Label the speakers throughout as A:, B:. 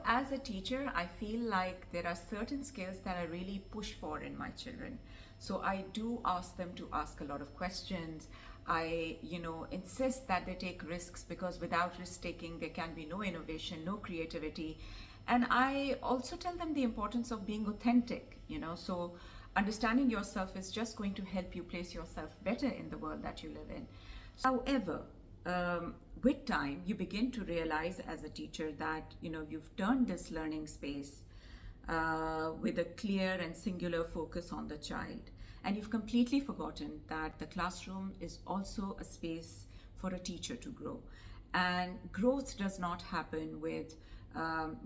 A: As a teacher, I feel like there are certain skills that I really push for in my children. So I do ask them to ask a lot of questions. I insist that they take risks because without risk taking, there can be no innovation, no creativity. And I also tell them the importance of being authentic. So understanding yourself is just going to help you place yourself better in the world that you live in. However, with time, you begin to realize as a teacher that you've turned this learning space with a clear and singular focus on the child, and you've completely forgotten that the classroom is also a space for a teacher to grow. And growth does not happen with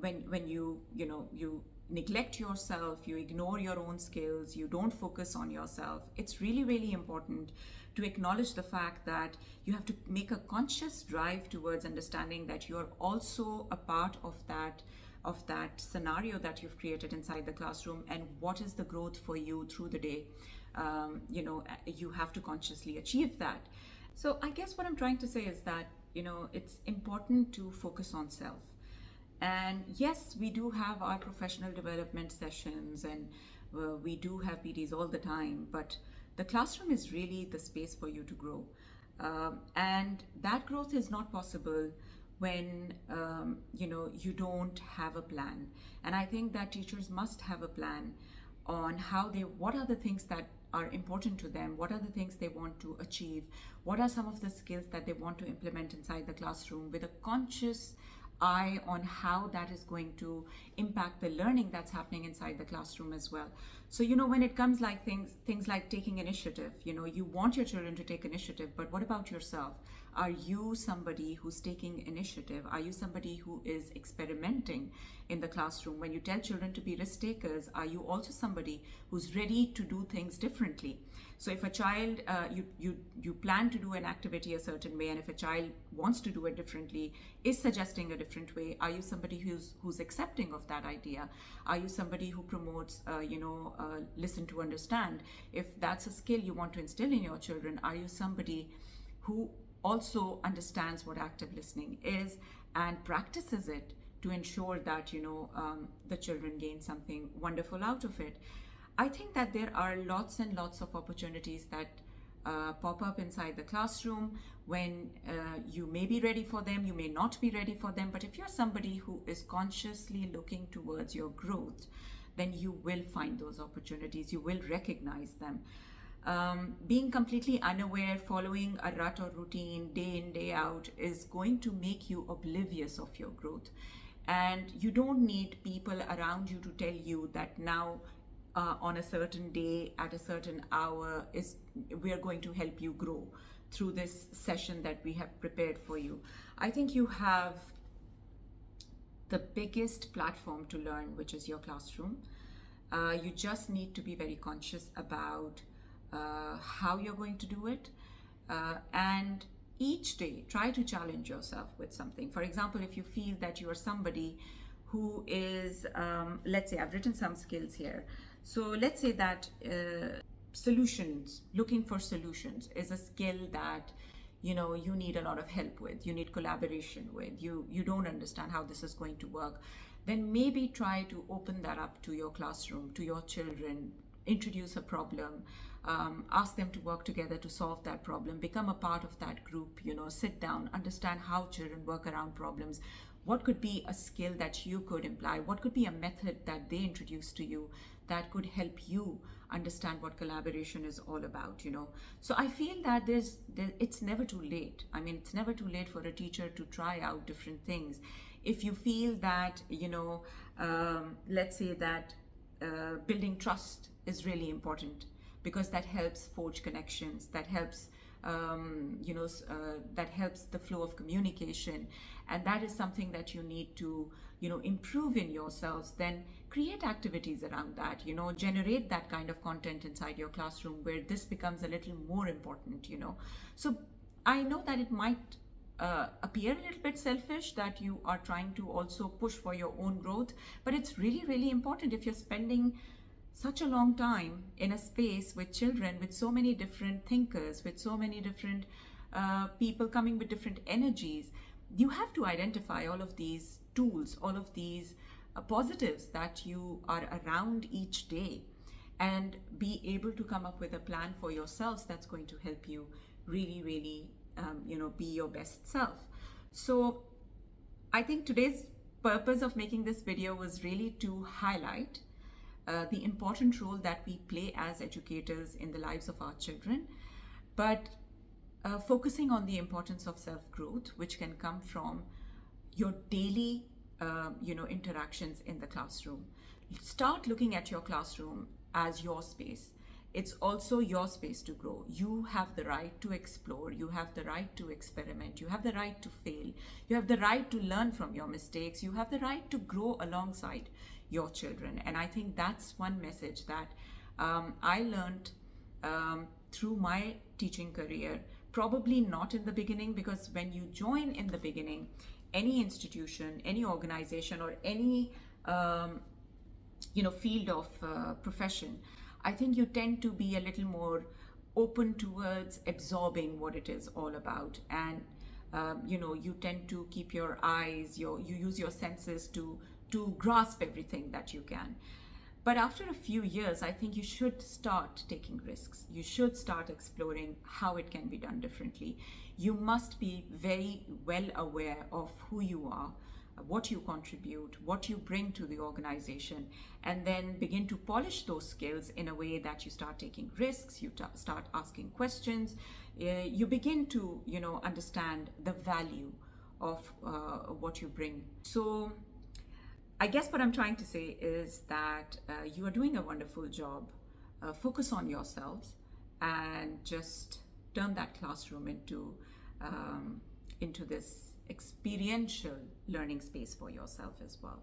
A: when you neglect yourself, you ignore your own skills, you don't focus on yourself. It's really, really important to acknowledge the fact that you have to make a conscious drive towards understanding that you're also a part of that scenario that you've created inside the classroom, and what is the growth for you through the day. You have to consciously achieve that. So I guess what I'm trying to say is that it's important to focus on self. And yes, we do have our professional development sessions, and we do have PDs all the time, but the classroom is really the space for you to grow. And that growth is not possible when you don't have a plan. And I think that teachers must have a plan on what are the things that are important to them, what are the things they want to achieve, what are some of the skills that they want to implement inside the classroom, with a conscious eye on how that is going to impact the learning that's happening inside the classroom as well. So when it comes like things like taking initiative, you want your children to take initiative, but what about yourself? Are you somebody who's taking initiative? Are you somebody who is experimenting in the classroom? When you tell children to be risk takers, are you also somebody who's ready to do things differently? So if a child, you plan to do an activity a certain way, and if a child wants to do it differently, is suggesting a different way, are you somebody who's accepting of that idea? Are you somebody who promotes listen to understand? If that's a skill you want to instill in your children, are you somebody who also understands what active listening is and practices it to ensure that the children gain something wonderful out of it? I think that there are lots and lots of opportunities that pop up inside the classroom when you may be ready for them, you may not be ready for them, but if you're somebody who is consciously looking towards your growth, then you will find those opportunities, you will recognize them. Being completely unaware, following a rut or routine day in, day out is going to make you oblivious of your growth. And you don't need people around you to tell you that now on a certain day at a certain hour we are going to help you grow through this session that we have prepared for you. I think you have the biggest platform to learn, which is your classroom. You just need to be very conscious about how you're going to do it, and each day try to challenge yourself with something. For example, if you feel that you are somebody who is, let's say I've written some skills here. So let's say that looking for solutions is a skill that you need a lot of help with, you need collaboration with, you don't understand how this is going to work. Then maybe try to open that up to your classroom, to your children. Introduce a problem, ask them to work together to solve that problem, become a part of that group, sit down, understand how children work around problems. What could be a skill that you could imply? What could be a method that they introduce to you that could help you understand what collaboration is all about? So I feel that it's never too late. I mean, it's never too late for a teacher to try out different things. If you feel that let's say that building trust is really important, because that helps forge connections, that helps that helps the flow of communication, and that is something that you need to improve in yourselves. Then create activities around that, generate that kind of content inside your classroom where this becomes a little more important. So I know that it might appear a little bit selfish that you are trying to also push for your own growth, but it's really, really important. If you're spending such a long time in a space with children, with so many different thinkers, with so many different people coming with different energies, you have to identify all of these tools, all of these positives that you are around each day, and be able to come up with a plan for yourselves that's going to help you really, really, be your best self. So I think today's purpose of making this video was really to highlight the important role that we play as educators in the lives of our children, but focusing on the importance of self-growth, which can come from your daily, interactions in the classroom. Start looking at your classroom as your space. It's also your space to grow. You have the right to explore. You have the right to experiment. You have the right to fail. You have the right to learn from your mistakes. You have the right to grow alongside your children. And I think that's one message that I learned through my teaching career. Probably not in the beginning, because when you join in the beginning, any institution, any organization, or any field of profession, I think you tend to be a little more open towards absorbing what it is all about, and you tend to keep your eyes, you use your senses to grasp everything that you can. But after a few years, I think you should start taking risks. You should start exploring how it can be done differently. You must be very well aware of who you are, what you contribute, what you bring to the organization, and then begin to polish those skills in a way that you start taking risks, you start asking questions, you begin to, understand the value of what you bring. So I guess what I'm trying to say is that you are doing a wonderful job. Focus on yourselves and just turn that classroom into this experiential learning space for yourself as well.